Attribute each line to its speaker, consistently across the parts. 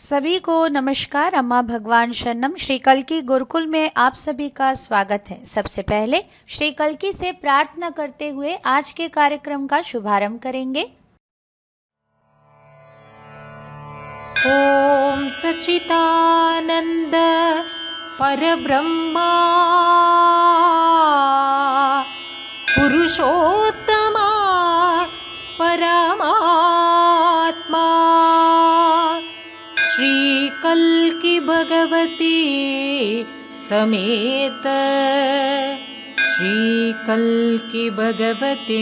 Speaker 1: सभी को नमस्कार। अम्मा भगवान शरणम। श्री कल्की गुरुकुल में आप सभी का स्वागत है। सबसे पहले श्री कल्की से प्रार्थना करते हुए आज के कार्यक्रम का शुभारंभ करेंगे।
Speaker 2: ओम सच्चिदानंद परब्रह्मा पुरुषोत्तमा परमात्मा श्री कल्की भगवती समेत श्री कल्की भगवते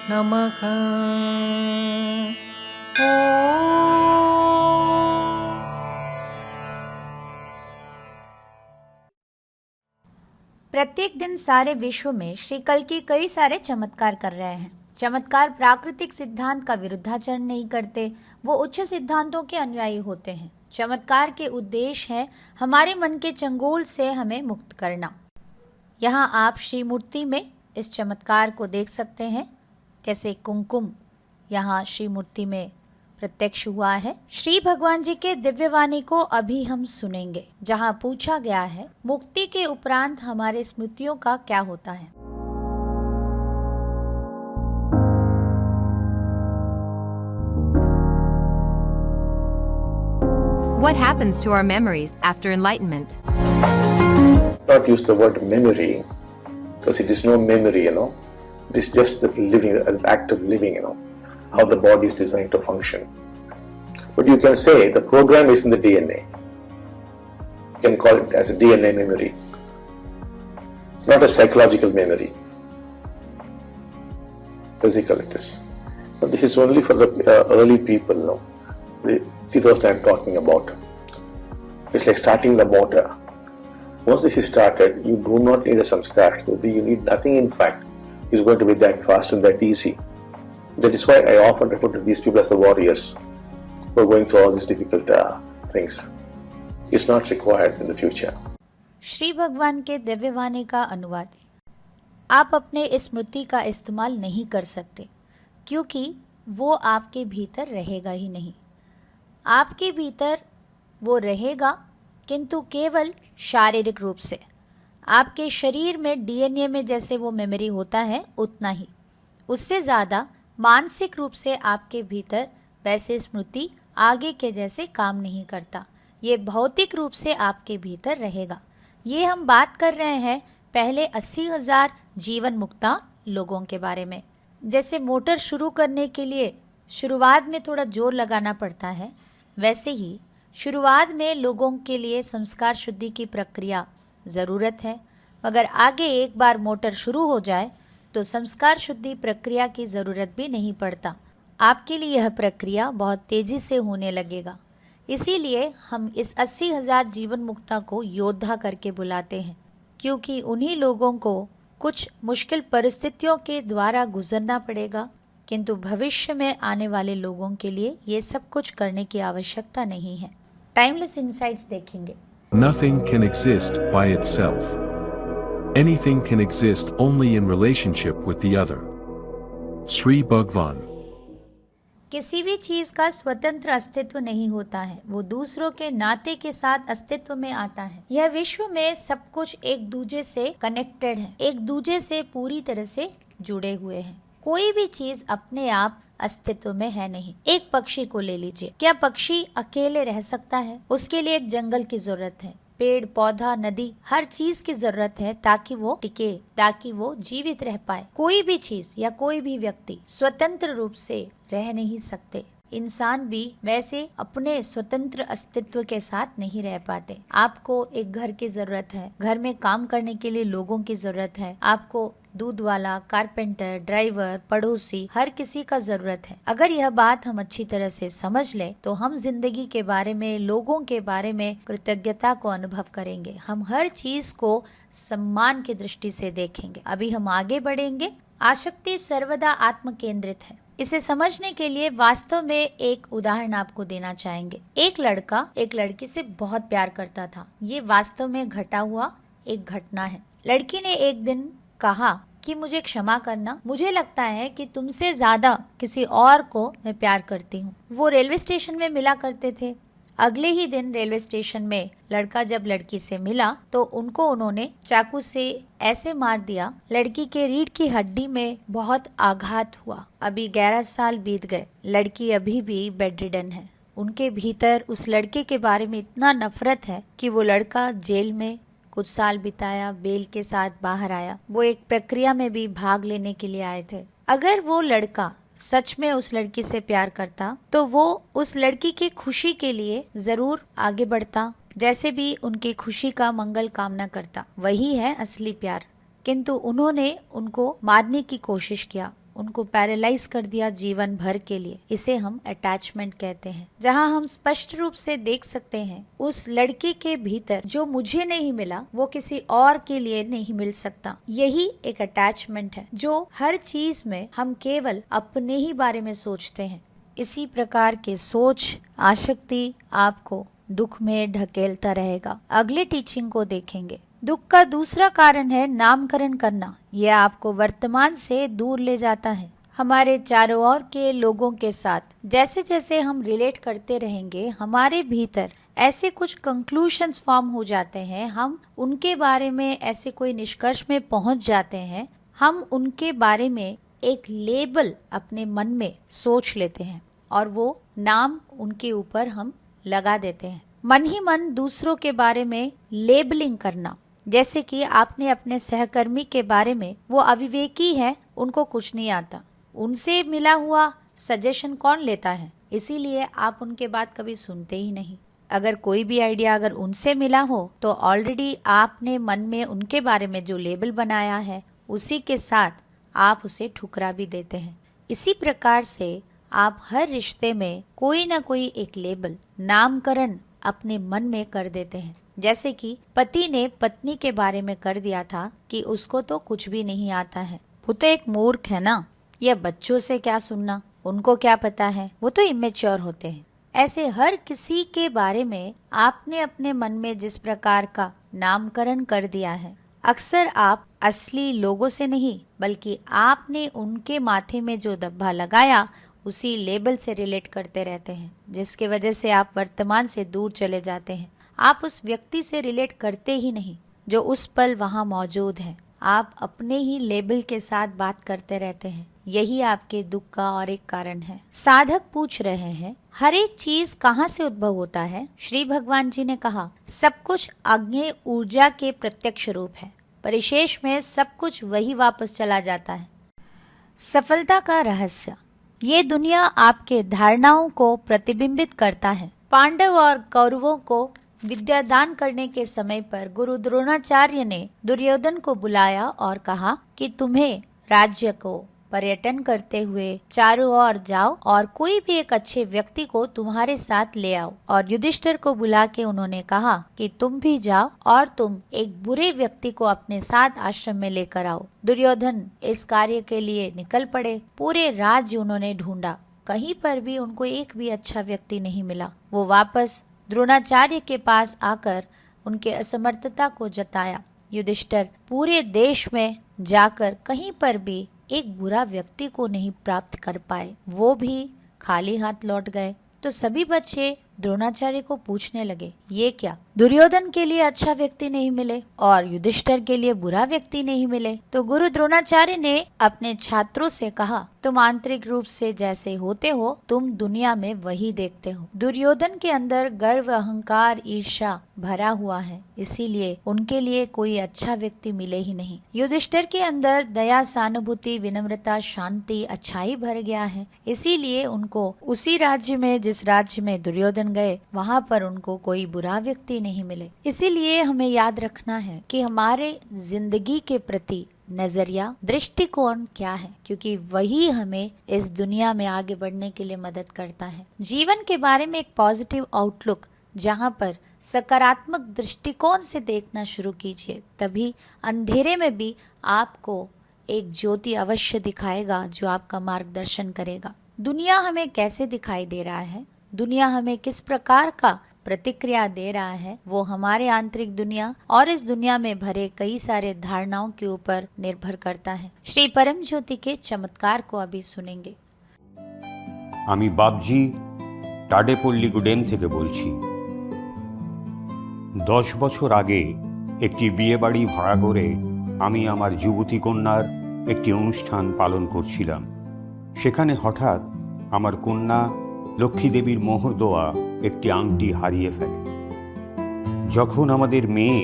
Speaker 2: नमः।
Speaker 1: प्रत्येक दिन सारे विश्व में श्री कल्की कई सारे चमत्कार कर रहे हैं। चमत्कार प्राकृतिक सिद्धांत का विरुद्धाचरण नहीं करते, वो उच्च सिद्धांतों के अनुयायी होते हैं। चमत्कार के उद्देश्य है हमारे मन के चंगुल से हमें मुक्त करना। यहाँ आप श्री मूर्ति में इस चमत्कार को देख सकते हैं, कैसे कुमकुम यहाँ श्री मूर्ति में प्रत्यक्ष हुआ है। श्री भगवान जी के दिव्य वाणी को अभी हम सुनेंगे, जहाँ पूछा गया है मुक्ति के उपरांत हमारे स्मृतियों का क्या होता है।
Speaker 3: What happens to our memories after enlightenment?
Speaker 4: Not use the word memory because it is no memory, It is just the living, the act of living, how the body is designed to function. But you can say the program is in the DNA. You can call it as a DNA memory, not a psychological memory. Physical it is. But this is only for the early people, The 2000 I'm talking about. It's like starting the motor. Once this is started, you do not need a samskar. You need nothing, in fact. It's going to be that fast and that easy. That is why I often refer to these people as the warriors who are going through all these difficult things. It's not required in the future.
Speaker 1: Shri भगवान के दिव्य वाणी का अनुवाद। आप अपने इस स्मृति का इस्तेमाल नहीं कर सकते क्योंकि वो आपके भीतर रहेगा ही नहीं। आपके भीतर वो रहेगा किंतु केवल शारीरिक रूप से। आपके शरीर में डीएनए में जैसे वो मेमोरी होता है उतना ही, उससे ज़्यादा मानसिक रूप से आपके भीतर वैसे स्मृति आगे के जैसे काम नहीं करता। ये भौतिक रूप से आपके भीतर रहेगा। ये हम बात कर रहे हैं पहले 80,000 जीवन मुक्ता लोगों के बारे में। जैसे मोटर शुरू करने के लिए शुरुआत में थोड़ा जोर लगाना पड़ता है, वैसे ही शुरुआत में लोगों के लिए संस्कार शुद्धि की प्रक्रिया ज़रूरत है, मगर आगे एक बार मोटर शुरू हो जाए तो संस्कार शुद्धि प्रक्रिया की ज़रूरत भी नहीं पड़ता। आपके लिए यह प्रक्रिया बहुत तेज़ी से होने लगेगा। इसीलिए हम इस 80,000 जीवन मुक्ता को योद्धा करके बुलाते हैं, क्योंकि उन्हीं लोगों को कुछ मुश्किल परिस्थितियों के द्वारा गुजरना पड़ेगा, किंतु भविष्य में आने वाले लोगों के लिए ये सब कुछ करने की आवश्यकता नहीं है। टाइमलेस इनसाइट्स देखेंगे।
Speaker 5: Nothing can exist by itself. Anything can exist only in relationship with the other. Sri Bhagwan.
Speaker 1: किसी भी चीज का स्वतंत्र अस्तित्व नहीं होता है, वो दूसरों के नाते के साथ अस्तित्व में आता है। यह विश्व में सब कुछ एक दूजे से कनेक्टेड है, एक दूजे से पूरी तरह से जुड़े हुए हैं। कोई भी चीज अपने आप अस्तित्व में है नहीं। एक पक्षी को ले लीजिए, क्या पक्षी अकेले रह सकता है? उसके लिए एक जंगल की जरूरत है, पेड़ पौधा नदी हर चीज की जरूरत है ताकि वो टिके, ताकि वो जीवित रह पाए। कोई भी चीज या कोई भी व्यक्ति स्वतंत्र रूप से रह नहीं सकते। इंसान भी वैसे अपने स्वतंत्र अस्तित्व के साथ नहीं रह पाते। आपको एक घर की जरूरत है, घर में काम करने के लिए लोगों की जरूरत है। आपको दूध वाला, कारपेंटर, ड्राइवर, पड़ोसी हर किसी का जरूरत है। अगर यह बात हम अच्छी तरह से समझ ले तो हम जिंदगी के बारे में, लोगों के बारे में कृतज्ञता को अनुभव करेंगे। हम हर चीज को सम्मान की दृष्टि से देखेंगे। अभी हम आगे बढ़ेंगे। आसक्ति सर्वदा आत्म केंद्रित है। इसे समझने के लिए वास्तव में एक उदाहरण आपको देना चाहेंगे। एक लड़का एक लड़की से बहुत प्यार करता था। ये वास्तव में घटा हुआ एक घटना है। लड़की ने एक दिन कहा कि मुझे क्षमा करना, मुझे लगता है कि तुमसे ज्यादा किसी और को मैं प्यार करती हूँ। वो रेलवे स्टेशन में मिला करते थे। अगले ही दिन रेलवे स्टेशन में लड़का जब लड़की से मिला तो उनको उन्होंने चाकू से ऐसे मार दिया, लड़की के रीढ़ की हड्डी में बहुत आघात हुआ। अभी 11 साल बीत गए, लड़की अभी भी बेडरिडन है। उनके भीतर उस लड़के के बारे में इतना नफरत है कि वो लड़का जेल में कुछ साल बिताया, बेल के साथ बाहर आया। वो एक प्रक्रिया में भी भाग लेने के लिए आए थे। अगर वो लड़का सच में उस लड़की से प्यार करता तो वो उस लड़की की खुशी के लिए जरूर आगे बढ़ता, जैसे भी उनकी खुशी का मंगल कामना करता। वही है असली प्यार। किंतु उन्होंने उनको मारने की कोशिश किया, उनको पैरालाइज कर दिया जीवन भर के लिए। इसे हम अटैचमेंट कहते हैं, जहां हम स्पष्ट रूप से देख सकते हैं उस लड़के के भीतर जो मुझे नहीं मिला वो किसी और के लिए नहीं मिल सकता। यही एक अटैचमेंट है, जो हर चीज में हम केवल अपने ही बारे में सोचते हैं। इसी प्रकार के सोच आसक्ति आपको दुख में ढकेलता रहेगा। अगले टीचिंग को देखेंगे। दुख का दूसरा कारण है नामकरण करना। यह आपको वर्तमान से दूर ले जाता है। हमारे चारों ओर के लोगों के साथ जैसे जैसे हम रिलेट करते रहेंगे, हमारे भीतर ऐसे कुछ कंक्लूशंस फॉर्म हो जाते हैं, हम उनके बारे में ऐसे कोई निष्कर्ष में पहुंच जाते हैं, हम उनके बारे में एक लेबल अपने मन में सोच लेते हैं और वो नाम उनके ऊपर हम लगा देते हैं। मन ही मन दूसरों के बारे में लेबलिंग करना, जैसे कि आपने अपने सहकर्मी के बारे में, वो अविवेकी है, उनको कुछ नहीं आता, उनसे मिला हुआ सजेशन कौन लेता है, इसीलिए आप उनके बात कभी सुनते ही नहीं। अगर कोई भी आइडिया अगर उनसे मिला हो तो ऑलरेडी आपने मन में उनके बारे में जो लेबल बनाया है उसी के साथ आप उसे ठुकरा भी देते हैं। इसी प्रकार से आप हर रिश्ते में कोई ना कोई एक लेबल, नामकरण अपने मन में कर देते हैं। जैसे कि पति ने पत्नी के बारे में कर दिया था कि उसको तो कुछ भी नहीं आता है, वो तो एक मूर्ख है ना, या बच्चों से क्या सुनना, उनको क्या पता है, वो तो इमेच्योर होते हैं। ऐसे हर किसी के बारे में आपने अपने मन में जिस प्रकार का नामकरण कर दिया है, अक्सर आप असली लोगों से नहीं बल्कि आपने उनके माथे में जो धब्बा लगाया उसी लेबल से रिलेट करते रहते हैं, जिसके वजह से आप वर्तमान से दूर चले जाते हैं। आप उस व्यक्ति से रिलेट करते ही नहीं जो उस पल वहाँ मौजूद है। आप अपने ही लेबल के साथ बात करते रहते हैं। यही आपके दुख का और एक कारण है। साधक पूछ रहे हैं, हर एक चीज कहाँ से उद्भव होता है? श्री भगवान जी ने कहा, सब कुछ अग्नि ऊर्जा के प्रत्यक्ष रूप है, परिशेष में सब कुछ वही वापस चला जाता है। सफलता का रहस्य, ये दुनिया आपके धारणाओं को प्रतिबिंबित करता है। पांडव और कौरवों को विद्यादान करने के समय पर गुरु द्रोणाचार्य ने दुर्योधन को बुलाया और कहा कि तुम्हें राज्य को पर्यटन करते हुए चारों ओर जाओ और कोई भी एक अच्छे व्यक्ति को तुम्हारे साथ ले आओ। और युधिष्ठिर को बुला के उन्होंने कहा कि तुम भी जाओ और तुम एक बुरे व्यक्ति को अपने साथ आश्रम में लेकर आओ। दुर्योधन इस कार्य के लिए निकल पड़े। पूरे राज्य उन्होंने ढूंढा, कहीं पर भी उनको एक भी अच्छा व्यक्ति नहीं मिला। वो वापस द्रोणाचार्य के पास आकर उनके असमर्थता को जताया। युधिष्ठिर पूरे देश में जाकर कहीं पर भी एक बुरा व्यक्ति को नहीं प्राप्त कर पाए, वो भी खाली हाथ लौट गए। तो सभी बच्चे द्रोणाचार्य को पूछने लगे, ये क्या, दुर्योधन के लिए अच्छा व्यक्ति नहीं मिले और युधिष्ठिर के लिए बुरा व्यक्ति नहीं मिले? तो गुरु द्रोणाचार्य ने अपने छात्रों से कहा, तुम आंतरिक रूप से जैसे होते हो तुम दुनिया में वही देखते हो। दुर्योधन के अंदर गर्व, अहंकार, ईर्ष्या भरा हुआ है, इसीलिए उनके लिए कोई अच्छा व्यक्ति मिले ही नहीं। युधिष्ठिर के अंदर दया, सहानुभूति, विनम्रता, शांति, अच्छाई भर गया है, इसीलिए उनको उसी राज्य में जिस राज्य में दुर्योधन गए वहाँ पर उनको कोई बुरा व्यक्ति नहीं मिले। इसीलिए हमें याद रखना है कि हमारे जिंदगी के प्रति नजरिया, दृष्टिकोण क्या है, क्योंकि वही हमें इस दुनिया में आगे बढ़ने के लिए मदद करता है। जीवन के बारे में एक पॉजिटिव आउटलुक, जहाँ पर सकारात्मक दृष्टिकोण से देखना शुरू कीजिए, तभी अंधेरे में भी आपको एक ज्योति अवश्य दिखाएगा जो आपका मार्गदर्शन करेगा। दुनिया हमें कैसे दिखाई दे रहा है, दुनिया हमें किस प्रकार का प्रतिक्रिया दे रहा है वो हमारे आंतरिक दुनिया और इस दुनिया में भरे कई सारे धारणाओं के ऊपर निर्भर करता है। श्री परम ज्योति के चमत्कार को अभी सुनेंगे।
Speaker 6: আমি বাবজি টাডেপল্লী গুডেন থেকে বলছি। 10 বছর আগে একটি বিয়েবাড়ি ভাড়া করে আমি আমার যুবতী কন্যার একটি অনুষ্ঠান পালন করছিলাম। সেখানে হঠাৎ আমার কন্যা লক্ষ্মী দেবীর মোহর দেওয়া একটি আংটি হারিয়ে ফেলে। যখন আমাদের মেয়ে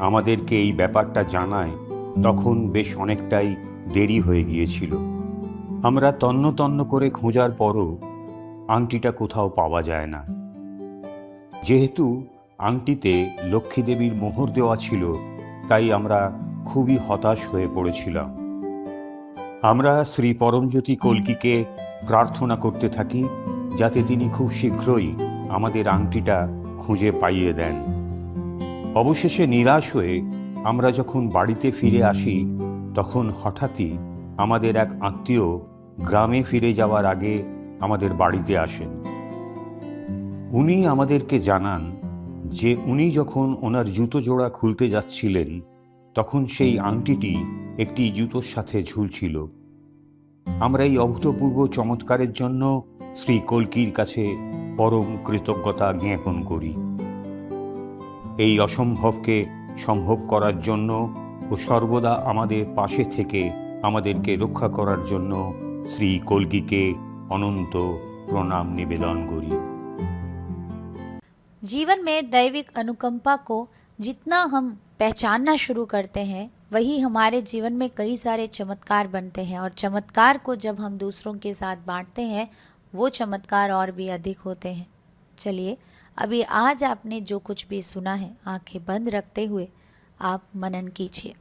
Speaker 6: আমাদেরকে এই ব্যাপারটা জানায় তখন বেশ অনেকটাই দেরি হয়ে গিয়েছিল। আমরা তন্ন তন্ন করে খোঁজার পরও আংটিটা কোথাও পাওয়া যায় না। যেহেতু আংটিতে লক্ষ্মী দেবীর মোহর দেওয়া ছিল তাই আমরা খুবই হতাশ হয়ে পড়েছিলাম। আমরা শ্রী পরমজ্যোতি কল্কিকে প্রার্থনা করতে থাকি যাতে তিনি খুব শীঘ্রই আমাদের আংটিটা খুঁজে পাইয়ে দেন। অবশেষে নিরাশ হয়ে আমরা যখন বাড়িতে ফিরে আসি তখন হঠাৎই আমাদের এক আত্মীয় গ্রামে ফিরে যাওয়ার আগে আমাদের বাড়িতে আসেন। উনি আমাদেরকে জানান যে উনি যখন ওনার জুতো জোড়া খুলতে যাচ্ছিলেন তখন সেই আংটিটি একটি জুতোর সাথে ঝুলছিল। আমরা এই অভূতপূর্ব চমৎকারের জন্য শ্রী কল্কির কাছে পরম কৃতজ্ঞতা জ্ঞাপন করি। এই অসম্ভবকে সম্ভব করার জন্য ও সর্বদা আমাদের পাশে থেকে আমাদেরকে রক্ষা করার জন্য শ্রী কল্কিকে अनंत प्रणाम निवेदन करी।
Speaker 1: जीवन में दैविक अनुकंपा को जितना हम पहचानना शुरू करते हैं वही हमारे जीवन में कई सारे चमत्कार बनते हैं और चमत्कार को जब हम दूसरों के साथ बांटते हैं वो चमत्कार और भी अधिक होते हैं। चलिए अभी आज आपने जो कुछ भी सुना है आंखें बंद रखते हुए आप मनन कीजिए।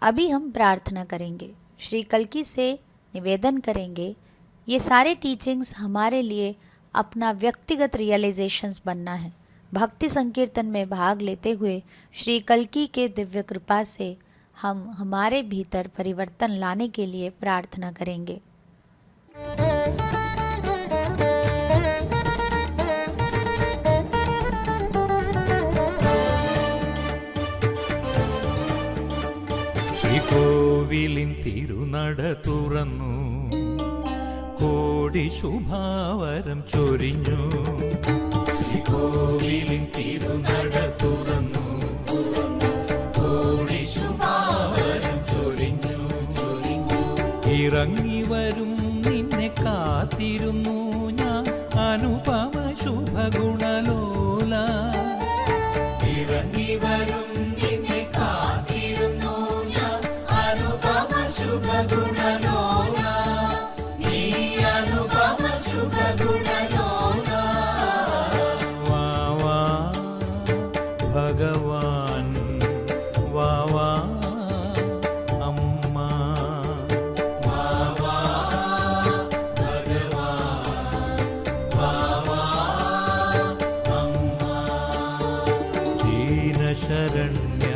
Speaker 1: अभी हम प्रार्थना करेंगे, श्री कल्की से निवेदन करेंगे ये सारे टीचिंग्स हमारे लिए अपना व्यक्तिगत रियलाइजेशंस बनना है। भक्ति संकीर्तन में भाग लेते हुए श्री कल्की के दिव्य कृपा से हम हमारे भीतर परिवर्तन लाने के लिए प्रार्थना करेंगे।
Speaker 7: കോവിലിൻ തിരുനട തുറന്നു കോടി ശുഭാവരം ചൊരിഞ്ഞു. കോവിലിൻ തിരുനട തുറന്നു കോടി ശുഭാവരം ചൊരിഞ്ഞു. ഇറങ്ങി വരും നിന്നെ കാത്തിരുന്നു ഞാൻ അനുപമ ശുഭഗുണലോല. ഇറങ്ങി വരും നിന്നെ കാത്തിരുന്നു ഞാൻ അനുപമ ശുഭഗുണലോല. നീ അനുപമ ശുഭഗുണലോല. വാ വാ ഭഗവാൻ വാ വാ അമ്മ. വാ വാ ഭഗവാൻ വാ വാ അമ്മ. ദീനശരണ്യ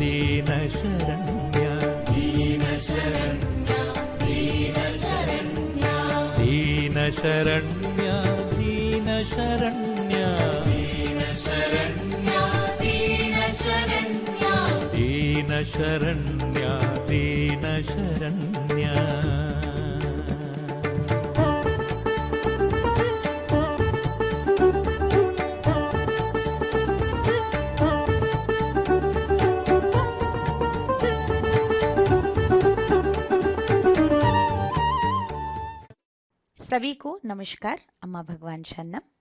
Speaker 7: ദീനശരണ്യ ദീനശരണ്യ ദീനശരണ്യ ദീനശരണ്യ ദീനശരണ്യ ദീനശരണ്യ ദീനശരണ്യ ദീനശരണ്യ दीनशरण्या दीनशरण्या
Speaker 1: सभी को नमस्कार। अम्मा भगवान शरणम।